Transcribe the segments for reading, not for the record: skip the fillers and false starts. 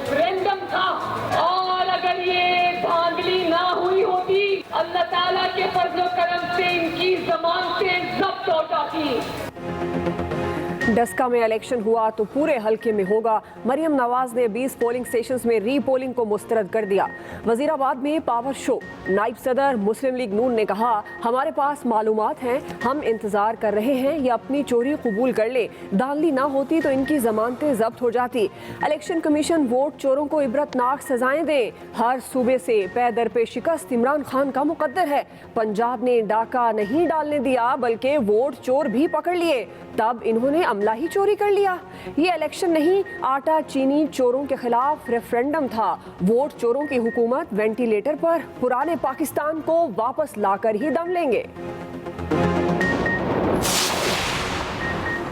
Referendum था, और अगर ये धांधली ना हुई होती, अल्लाह ताला के फजल करम से इनकी जमानतें जब्त हो जाती। डस्का में इलेक्शन हुआ तो पूरे हल्के में होगा। मरियम नवाज ने 20 पोलिंग स्टेशंस में रीपोलिंग को मुस्तरद कर दिया। वजीराबाद में पावर शो। नायब सदर मुस्लिम लीग नून ने कहा, हमारे पास मालूमात हैं, हम इंतजार कर रहे हैं, ये अपनी चोरी कबूल कर ले। धांधली ना होती तो इनकी जमानतें जब्त हो जाती। इलेक्शन कमीशन वोट चोरों को इबरतनाक सजाएं दे। हर सूबे से पैदर पे शिकस्त इमरान खान का मुकद्दर है। पंजाब ने डाका नहीं डालने दिया, बल्कि वोट चोर भी पकड़ लिए, तब इन्होंने अमला ही चोरी कर लिया। ये इलेक्शन नहीं, आटा चीनी चोरों के खिलाफ रेफरेंडम था। वोट चोरों की हुकूमत वेंटिलेटर पर पुराने पाकिस्तान को वापस लाकर ही दम लेंगे।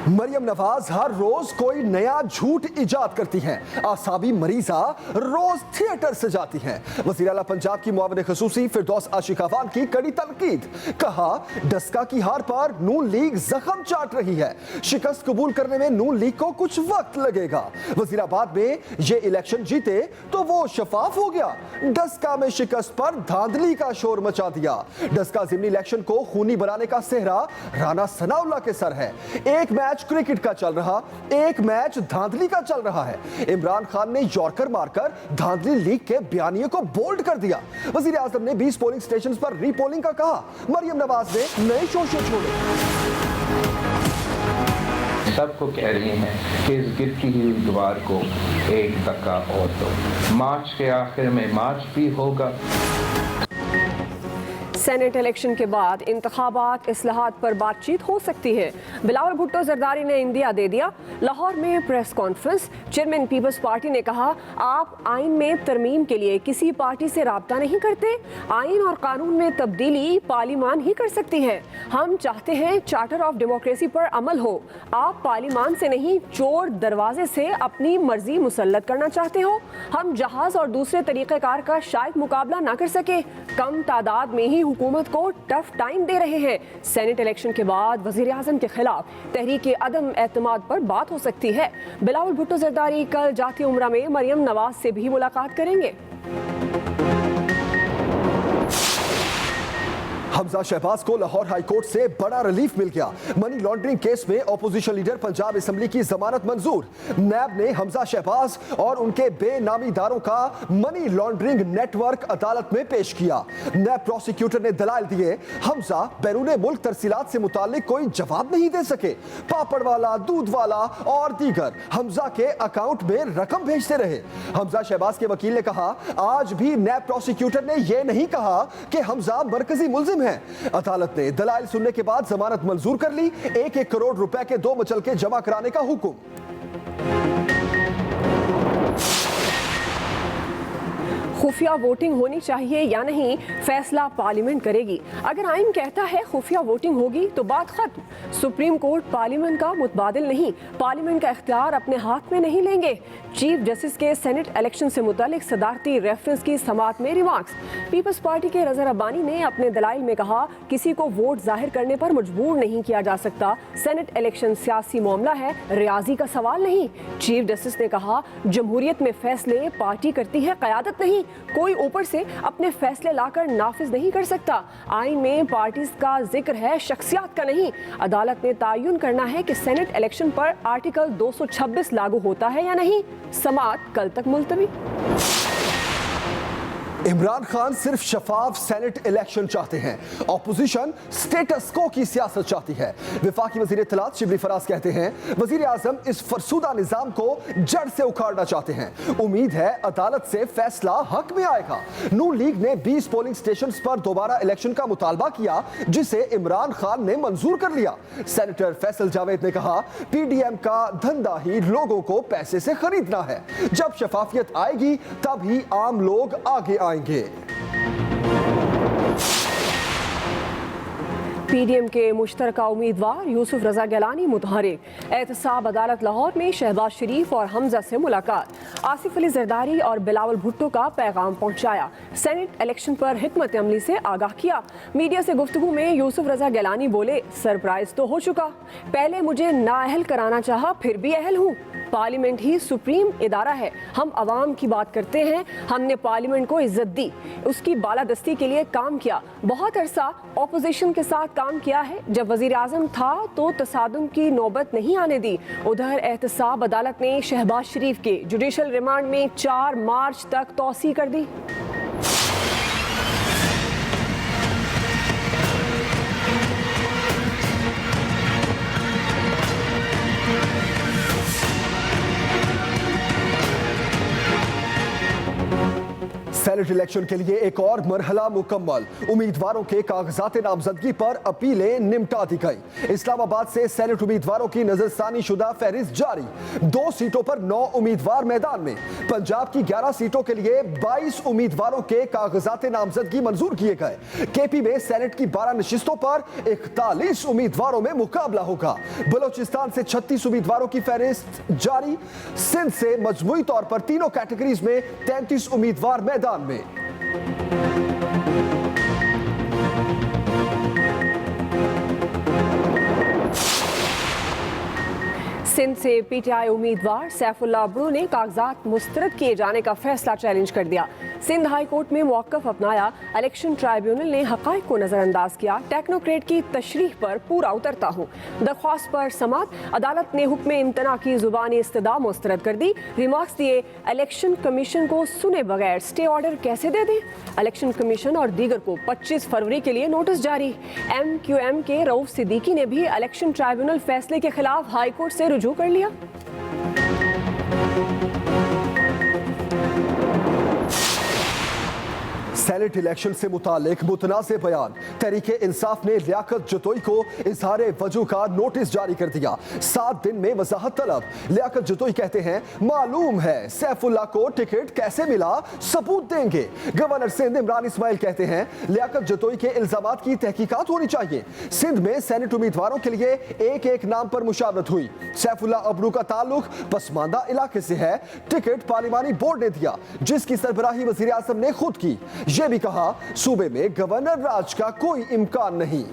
मरियम नवाज हर रोज कोई नया झूठ इजाद करती हैं। आसाबी मरीजा रोज थिएटर से जाती हैं। वज़ीर आला पंजाब की मुआविन ख़ुसूसी फिरदौस आशिकावान की कड़ी तनकीद। कहा, डस्का की हार पर नून लीग जख्म चाट रही है। शिकस्त कबूल करने में नून लीग को कुछ वक्त लगेगा। वज़ीराबाद में ये इलेक्शन जीते तो वो शफाफ हो गया। डस्का में शिकस्त पर धांधली का शोर मचा दिया। डस्का ज़िमनी इलेक्शन को खूनी बनाने का सेहरा राना सनाउल्लाह के सर है। एक मैच क्रिकेट का चल रहा, एक मैच धांधली का चल रहा है। इमरान खान ने यॉर्कर मारकर धांधली लीग के बयानिए को बोल्ड कर दिया। वजीर आजम ने 20 पोलिंग स्टेशंस पर रीपोलिंग का कहा। मरियम नवाज ने नए शोशे छोड़े। सबको कह रही हैं कि इस गिरती हुई दीवार को एक धक्का और दो। मार्च के आखिर में मार्च भी होगा। सेनेट इलेक्शन के बाद इंतखाबात इस्लाहात पर बातचीत हो सकती है। बिलावल भुट्टो जरदारी ने इंदिया दे दिया। लाहौर में press conference. Chairman Peoples Party ने कहा, आप आइन में तरमीम के लिए किसी पार्टी से राब्ता नहीं करते। आइन और कानून में तब्दीली पार्लिमान ही कर सकती है। हम चाहते हैं चार्टर ऑफ डेमोक्रेसी पर अमल हो। आप पार्लिमान से नहीं, चोर दरवाजे से अपनी मर्जी मुसल्लत करना चाहते हो। हम जहाज और दूसरे तरीक़ेकार का शायद मुकाबला ना कर सके। कम तादाद में ही हुकूमत को टफ टाइम दे रहे हैं। सेनेट इलेक्शन के बाद वजीर आजम के खिलाफ तहरीक अदम एतमाद पर बात हो सकती है। बिलावल भुट्टो जरदारी कल जाती उम्रा में मरियम नवाज से भी मुलाकात करेंगे। हमजा शहबाज को लाहौर हाई कोर्ट से बड़ा रिलीफ मिल गया। मनी लॉन्ड्रिंग केस में ऑपोजिशन लीडर पंजाब असेंबली की जमानत मंजूर। नैब ने हमजा शहबाज और उनके बेनामीदारों का मनी लॉन्ड्रिंग नेटवर्क अदालत में पेश किया। नैब प्रोसिक्यूटर ने दलाल दिए। हमजा बैरूने मुल्क तरसीलात से मुतालिक कोई जवाब नहीं दे सके। पापड़ वाला, दूध वाला और दीगर हमजा के अकाउंट में रकम भेजते रहे। हमजा शहबाज के वकील ने कहा, आज भी नैब प्रोसिक्यूटर ने यह नहीं कहा कि हमजा मरकजी मुल्जिम है। अदालत ने दलाइल सुनने के बाद जमानत मंजूर कर ली। 1-1 करोड़ रुपए के 2 मुचलके जमा कराने का हुक्म। खुफिया वोटिंग होनी चाहिए या नहीं, फैसला पार्लियामेंट करेगी। अगर आइन कहता है खुफिया वोटिंग होगी तो बात खत्म। सुप्रीम कोर्ट पार्लियामेंट का मुतबादिल नहीं, पार्लियामेंट का इख्तियार अपने हाथ में नहीं लेंगे। चीफ जस्टिस के सेनेट इलेक्शन से मुतालिक सदारती रेफरेंस की समात में रिमार्क्स। पीपल्स पार्टी के रज़ा रब्बानी ने अपने दलाइल में कहा, किसी को वोट जाहिर करने पर मजबूर नहीं किया जा सकता। सेनेट इलेक्शन सियासी मामला है, रियाजी का सवाल नहीं। चीफ जस्टिस ने कहा, जमहूरियत में फैसले पार्टी करती है, क़यादत नहीं। कोई ऊपर से अपने फैसले लाकर नाफिज नहीं कर सकता। आइन में पार्टीज का जिक्र है, शख्सियात का नहीं। अदालत ने तायुन करना है कि सेनेट इलेक्शन पर आर्टिकल 226 लागू होता है या नहीं। समाअत कल तक मुलतवी। इमरान खान सिर्फ शफाफ सेनेट इलेक्शन चाहते हैं। ऑपोजिशन स्टेटस को की सियासत चाहती है। वफाकी वजीर इत्तलात शिबली फराज कहते हैं, वजीर आजम इस फरसूदा निजाम को जड़ से उखाड़ना चाहते हैं। उम्मीद है अदालत से फैसला हक में आएगा। नून लीग ने 20 पोलिंग स्टेशन पर दोबारा इलेक्शन का मुतालबा किया, जिसे इमरान खान ने मंजूर कर लिया। सेनेटर फैसल जावेद ने कहा, PDM का धंधा ही लोगों को पैसे से खरीदना है। जब शफाफियत आएगी तब ही आम लोग आगे आएंगे। PDM के मुश्तरका उम्मीदवार यूसुफ रजा गिलानी मुतहरिक। एहतसाब अदालत लाहौर में शहबाज शरीफ और हमजा से मुलाकात। आसिफ अली जरदारी और बिलावल भुट्टो का पैगाम पहुंचाया। सेनेट इलेक्शन पर हिकमत अमली से आगाह किया। मीडिया से गुफ्तगू में यूसुफ रजा गिलानी बोले, सरप्राइज तो हो चुका, पहले मुझे नाअहल कराना चाहा, फिर भी अहल हूँ। पार्लियामेंट ही सुप्रीम इदारा है। हम अवाम की बात करते हैं। हमने पार्लियामेंट को इज्जत दी, उसकी बालादस्ती के लिए काम किया, बहुत अरसा ऑपोजिशन के साथ काम किया है। जब वजीर आजम था तो तसादुम की नौबत नहीं आने दी। उधर एहतसाब अदालत ने शहबाज शरीफ के जुडिशल रिमांड में 4 मार्च तक तौसी कर दी। सेनेट इलेक्शन के लिए एक और मरहला मुकम्मल। उम्मीदवारों के कागजात नामजदगी पर अपीलें निपटा दी गई। इस्लामाबाद से सेनेट उम्मीदवारों की नजरसानी शुदा फहरिस्त जारी। 2 सीटों पर 9 उम्मीदवार मैदान में। पंजाब की 11 सीटों के लिए 22 उम्मीदवारों के कागजात नामजदगी मंजूर किए गए। केपी में सेनेट की 12 नशिस्तों पर 41 उम्मीदवारों में मुकाबला होगा। बलोचिस्तान से 36 उम्मीदवारों की फहरिस्त जारी। सिंध से मजमूई तौर पर तीनों कैटेगरीज में 33 उम्मीदवार मैदान में। सिंध से पीटीआई उम्मीदवार सैफुल्लाह अब्रू ने कागजात मुस्तरद किए जाने का फैसला चैलेंज कर दिया। सिंध हाई कोर्ट में मौक़िफ़ अपनाया। इलेक्शन ट्राइब्यूनल ने हक़ाइक़ को नज़रअंदाज किया। टेक्नोक्रेट की तशरीह पर पूरा उतरता हूँ। दरख्वास्त पर समात। अदालत ने हुक्म इम्तना की ज़ुबानी इस्तदा मुस्तरद कर दी। रिमार्क्स दिए, इलेक्शन कमीशन को सुने बगैर स्टे ऑर्डर कैसे दे दें। इलेक्शन कमीशन और दीगर को 25 फरवरी के लिए नोटिस जारी। MQM के रऊफ सिद्दीकी ने भी इलेक्शन ट्राइब्यूनल फैसले के खिलाफ हाई कोर्ट से रुजू कर लिया। सेनेट इलेक्शन से मुतालिक मुतनाज़े बयान। तहरीके इंसाफ ने लियाकत जतोई को इजहार वजू का नोटिस जारी कर दिया। 7 दिन में वजाहत तलब। लियाकत जतोई कहते हैं, मालूम है सैफुल्लाह को टिकट कैसे मिला, सबूत देंगे। गवर्नर सिंध इमरान इस्माइल कहते हैं, लियाकत जतोई के इल्जामात की तहकीकात होनी चाहिए। सिंध में सेनेट उम्मीदवारों के लिए एक नाम पर मुशावरत हुई। सैफुल्लाह अब्रू का ताल्लुक पसमानदा इलाके से है। टिकट पार्लिमानी बोर्ड ने दिया, जिसकी सरबराही वजीर आजम ने खुद की। यह भी कहा, सूबे में गवर्नर राज का कोई इम्कान नहीं।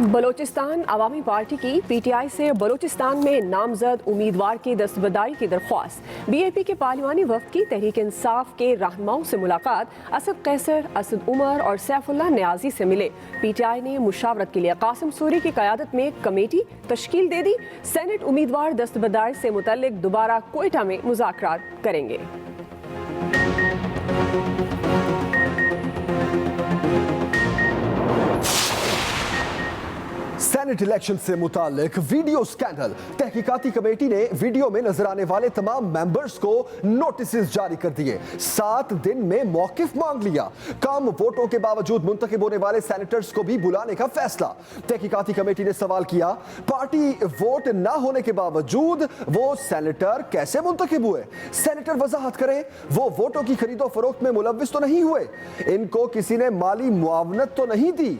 बलोचिस्तान अवामी पार्टी की पीटीआई से बलोचिस्तान में नामजद उम्मीदवार की दस्तबरदारी की दरख्वास्त। बीएपी के पार्लिमानी वफ्द की तहरीक इंसाफ के रहनुमाओं से मुलाकात। असद कैसर, असद उमर और सैफुल्लाह न्याजी से मिले। पीटीआई ने मुशावरत के लिए कासिम सूरी की क़यादत में कमेटी तश्कील दे दी। सेनेट उम्मीदवार दस्तबरदारी से मुतल्लिक दोबारा कोयटा में मुज़ाकरात करेंगे। सेनेट इलेक्शन से मुतालिक वीडियो स्कैंडल। तहकीकाती कमेटी ने वीडियो में नजर आने वाले तमाम मेंबर्स को नोटिस जारी कर दिए। 7 दिन में मौकिफ मांग लिया। कम वोटों के बावजूद मुंतखब होने वाले सेनेटर्स को भी बुलाने का फैसला। तहकीकाती कमेटी ने सवाल किया, पार्टी वोट ना होने के बावजूद वो सेनेटर कैसे मुंतखब हुए। सेनेटर वजाहत करें, वो वोटों की खरीदो फरोख्त में मुलव्विस तो नहीं हुए, इनको किसी ने माली मुआवनत तो नहीं दी।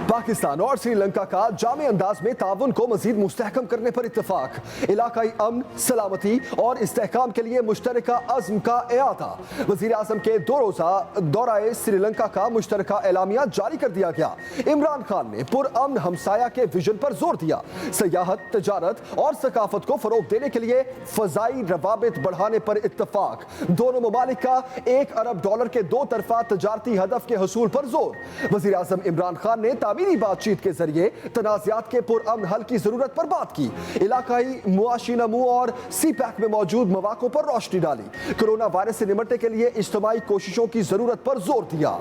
पाकिस्तान और श्रीलंका का जामे अंदाज में ताउन को मजीद मुस्तहकम करने पर इत्तफाक। इलाकाई अमन, सलामती और इस्तेहकाम के लिए मुश्तरका अज़्म का एआदा। वज़ीर आज़म के 2 रोज़ा दौराए श्रीलंका का मुश्तरका एलामिया जारी कर दिया गया। इमरान खान ने पुरअमन हमसाया के विजन पर जोर दिया। सयाहत, तजारत और सकाफत को फरोग देने के लिए फ़ज़ाई रवाबित बढ़ाने पर इत्तफाक। दोनों ममालिक का $1 अरब के 2 तरफा तजारती हदफ के हसूल पर जोर। वज़ीर आज़म इमरान खान ने तामीरी बातचीत के जरिए तनाज़ात के पुरअमन हल की जरूरत पर बात की। इलाकाई मुआशी नमू और CPEC में मौजूद मौक़ों पर रोशनी डाली। कोरोना वायरस से निपटने के लिए इज्तिमाई कोशिशों की जरूरत पर जोर दिया।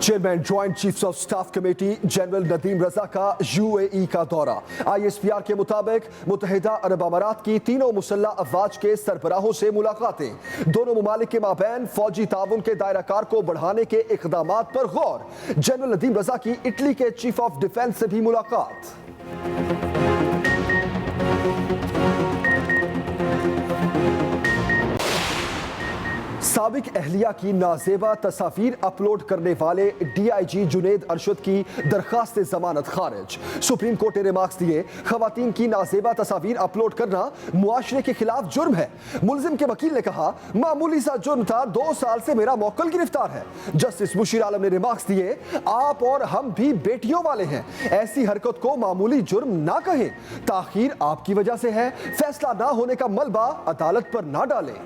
Chairman joint chiefs of staff committee general Nadeem Raza का UAE का दौरा। ISPR के मुताबिक मुत्तहिदा अरब अमारात की तीनों मुसल्लह अफवाज के सरबराहों से मुलाकातें। दोनों ममालिक के माबैन फौजी ताउन के दायराकार को बढ़ाने के इक़दामात पर गौर। जनरल नदीम रजा की इटली के चीफ ऑफ डिफेंस से भी मुलाकात। साबिक अहलिया की नाजेबा तस्वीर अपलोड करने वाले DIG जुनेद अरशद की दरखास्त जमानत खारिज। सुप्रीम कोर्ट ने रिमार्क्स दिए, खवातीन की नाजेबा तस्वीर अपलोड करना मुआशरे के खिलाफ जुर्म है। मुलजिम के वकील ने कहा, मामूली सा जुर्म था, 2 साल से मेरा मौक्कल गिरफ्तार है। जस्टिस मुशीर आलम ने रिमार्क्स दिए, आप और हम भी बेटियों वाले हैं, ऐसी हरकत को मामूली जुर्म ना कहें। ताखीर आपकी वजह से है, फैसला ना होने का मलबा अदालत पर ना डालें।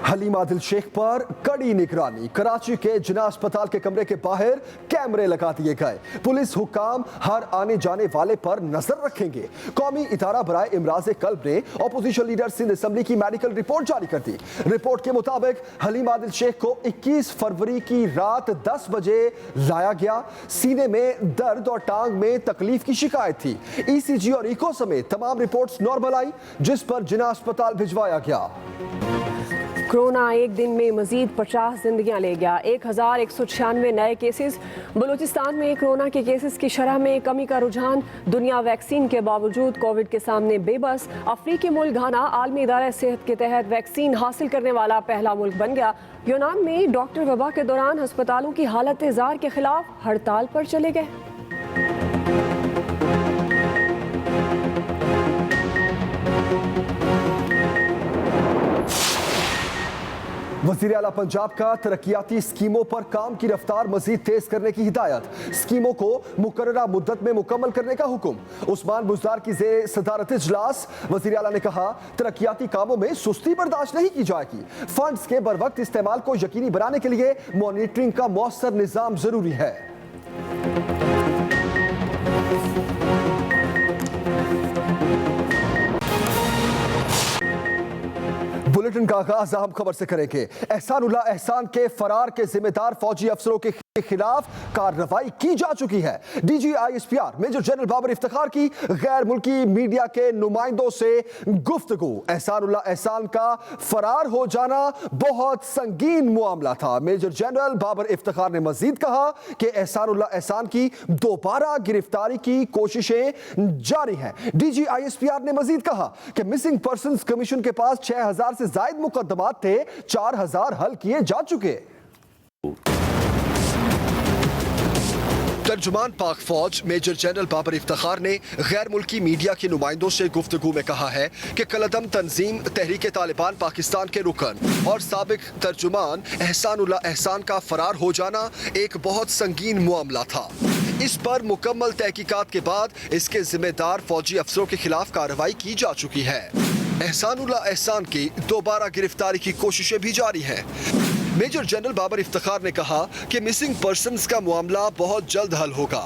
हलीम आदिल शेख पर कड़ी निगरानी। कराची के जिना अस्पताल के कमरे के बाहर कैमरे लगा दिए गए। पुलिस हुक्काम हर आने जाने वाले पर नजर रखेंगे। कौमी इदारा बराए इमराज कल्ब ने अपोजिशन लीडर सिंध असेंबली की मेडिकल रिपोर्ट जारी कर दी। रिपोर्ट के मुताबिक हलीम आदिल शेख को 21 फरवरी की रात 10 बजे लाया गया। सीने में दर्द और टांग में तकलीफ की शिकायत थी। ECG और इको समेत तमाम रिपोर्ट्स नॉर्मल आई, जिस पर जिना अस्पताल भिजवाया गया। कोरोना एक दिन में मजीद 50 जिंदगियां ले गया। 1196 नए केसेस। बलूचिस्तान में कोरोना के केसेस की शरह में कमी का रुझान। दुनिया वैक्सीन के बावजूद कोविड के सामने बेबस। अफ्रीकी मुल्क घाना आलमी इदारा सेहत के तहत वैक्सीन हासिल करने वाला पहला मुल्क बन गया। यूनान में डॉक्टर वबा के दौरान अस्पतालों की हालत जार के खिलाफ हड़ताल पर चले गए। वज़ीर आला पंजाब का तरक्याती स्कीमों पर काम की रफ्तार मजीद तेज करने की हिदायत। स्कीमों को मुकर्ररा मुद्दत में मुकम्मल करने का हुक्म। उस्मान बुज़दार की सदारत इजलास। वज़ीर आला ने कहा, तरक्याती कामों में सुस्ती बर्दाश्त नहीं की जाएगी। फंड्स के बरवक्त इस्तेमाल को यकीनी बनाने के लिए मॉनिटरिंग का मौसर निज़ाम जरूरी है। बुलेटिन का आगाज अहम खबर से करेंगे। एहसानुल्लाह एहसान के फरार के जिम्मेदार फौजी अफसरों के खिलाफ कार्रवाई की जा चुकी है। DG ISPR major general Babar Iftikhar की गैर मुल्की मीडिया के नुमाइंदों से गुफ्तगू। एहसानुल्लाह एहसान का फरार हो जाना बहुत संगीन मामला था। मेजर जनरल बाबर इफ्तिखार ने मजीद कहा कि एहसानुल्लाह एहसान की दोबारा गिरफ्तारी की कोशिशें जारी हैं। DG ISPR ने मजीद कहा कि मिसिंग पर्संस कमीशन के पास 6000 से ज्यादा मुकदमात थे, 4000 हल किए जा चुके। तर्जुमान पाक फौज मेजर जनरल बाबर इफ्तिखार ने गैर मुल्की मीडिया के नुमाइंदों से गुफ्तगू में कहा है कि कलदम तंजीम तहरीक तालिबान पाकिस्तान के रुकन और साबिक तर्जुमान एहसानुल्लाह एहसान का फरार हो जाना एक बहुत संगीन मामला था। इस पर मुकम्मल तहकीकात के बाद इसके जिम्मेदार फौजी अफसरों के खिलाफ कार्रवाई की जा चुकी है। एहसानुल्लाह एहसान की दोबारा गिरफ्तारी की कोशिशें भी जारी हैं। मेजर जनरल बाबर इफ्तिखार ने कहा कि मिसिंग पर्सन्स का मामला बहुत जल्द हल होगा।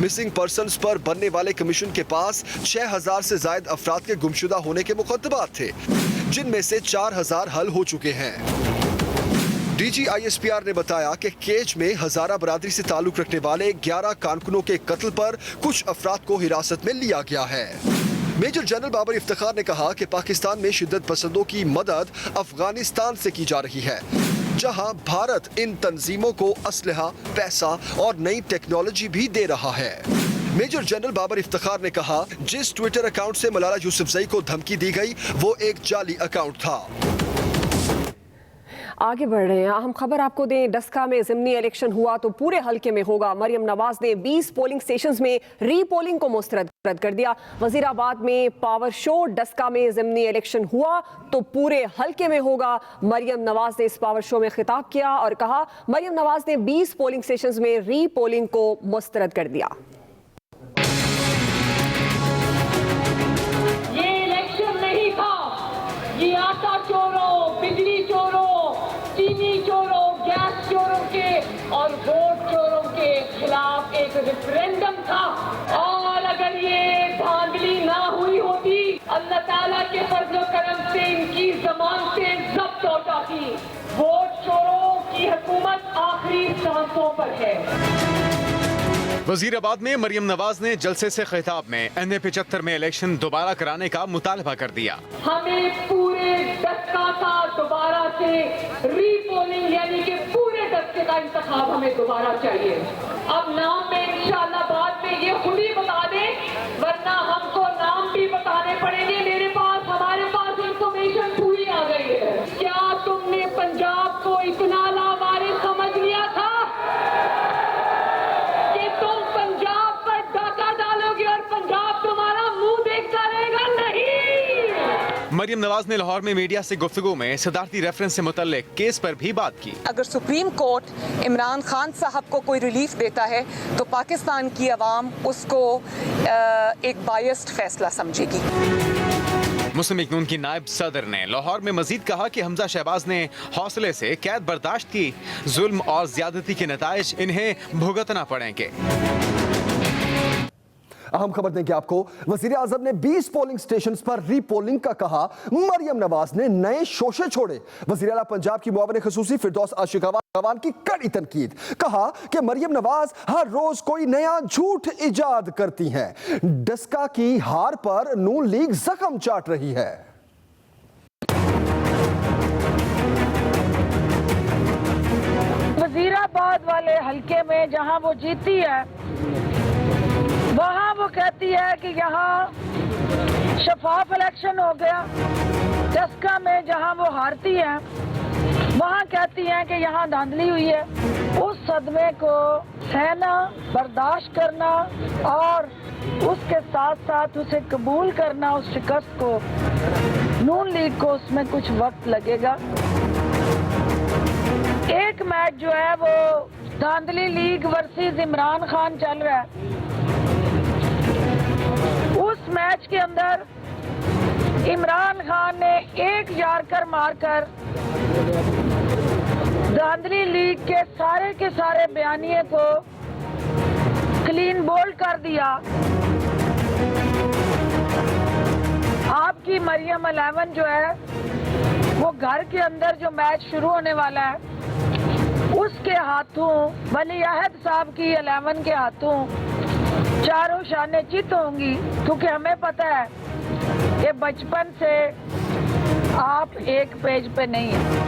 मिसिंग पर्सन्स पर बनने वाले कमीशन के पास 6000 से ज्यादा अफराद के गुमशुदा होने के मुकदमात थे, जिनमें से 4000 हल हो चुके हैं। DG ISPR ने बताया कि केज में हजारा बरादरी से ताल्लुक रखने वाले 11 कारकुनों के कत्ल पर कुछ अफराद को हिरासत में लिया गया है। मेजर जनरल बाबर इफ्तिखार ने कहा कि पाकिस्तान में शिद्दत पसंदों की मदद अफगानिस्तान से की जा रही है, जहां भारत इन तंजीमों को असलहा, पैसा और नई टेक्नोलॉजी भी दे रहा है। मेजर जनरल बाबर इफ्तिखार ने कहा, जिस ट्विटर अकाउंट से मलाला यूसुफजई को धमकी दी गई वो एक जाली अकाउंट था। आगे बढ़ रहे हैं। अहम खबर आपको दें, डस्का में ज़िमनी इलेक्शन हुआ तो पूरे हल्के में होगा। मरियम नवाज ने 20 पोलिंग स्टेशंस में रीपोलिंग को मुस्तरद कर दिया। वजीराबाद में पावर शो, डस्का में ज़िमनी इलेक्शन हुआ तो पूरे हल्के में होगा। मरियम नवाज ने इस पावर शो में खिताब किया और कहा, मरियम नवाज ने 20 पोलिंग स्टेशंस में रीपोलिंग को मुस्तरद कर दिया। ये इलेक्शन नहीं था, ये आटा चोरों, बिजली चोरों, चीनी चोरों, गैस चोरों के और वोट चोरों के खिलाफ एक रेफरेंडम था। और अगर ये धांधली ना हुई होती, अल्लाह ताला के फजल करम से इनकी जमानतें जब्त हो जाती। वोट चोरों की हुकूमत आखिरी सांसों पर है। वजीराबाद में मरियम नवाज ने जलसे से खिताब में NA 75 में इलेक्शन दोबारा कराने का मुतालबा कर दिया। हमें पूरे दस्का का दोबारा से रीपोलिंग यानी कि पूरे दस्के का इंतखाब हमें दोबारा चाहिए। अब नाम में इंशाअल्लाह बाद में ये खुद ही बता दें, वरना हमको नाम भी बताने पड़ेंगे। हमारे पास इंफॉर्मेशन मरियम नवाज ने लाहौर में मीडिया से गुफ्तगू में सदारती रेफरेंस से मुतल्लिक केस पर भी बात की। अगर सुप्रीम कोर्ट इमरान खान साहब को कोई रिलीफ देता है तो पाकिस्तान की आवाम उसको एक बायस्ड फैसला समझेगी। मुस्लिम लीग नून की नायब सदर ने लाहौर में मजीद कहा कि हमजा शहबाज ने हौसले से कैद बर्दाश्त की, जुल्म और ज्यादती के नताइज इन्हें भुगतना पड़ेंगे। अहम खबर देंगे आपको, वजीर आजम ने 20 पोलिंग स्टेशन पर रीपोलिंग का कहा, मरियम नवाज ने नए शोशे छोड़े। वजीर आला पंजाब की मुआविन खसूसी फिरदौस आशिकावान की कड़ी तनकीद, कहा कि मरियम नवाज हर रोज कोई नया झूठ इजाद करती हैं। डस्का की हार पर नून लीग जख्म चाट रही है। वजीराबाद वाले हल्के में जहां वो जीती है वहाँ वो कहती है कि यहाँ शफाफ इलेक्शन हो गया। डस्का में जहाँ वो हारती है वहाँ कहती हैं कि यहाँ धांधली हुई है। उस सदमे को सहना, बर्दाश्त करना और उसके साथ साथ उसे कबूल करना, उस शिकस्त को, नून लीग को उसमें कुछ वक्त लगेगा। एक मैच जो है वो धांधली लीग वर्सेस इमरान खान चल रहा है। उस मैच के अंदर इमरान खान ने एक यार्कर मारकर धांधली लीग के सारे बयानिए को क्लीन बोल्ड कर दिया। आपकी मरियम 11 जो है वो घर के अंदर जो मैच शुरू होने वाला है उसके हाथों, वली अहद साहब की 11 के हाथों चारों शाने चित होंगी, क्योंकि हमें पता है कि बचपन से आप एक पेज पे नहीं है।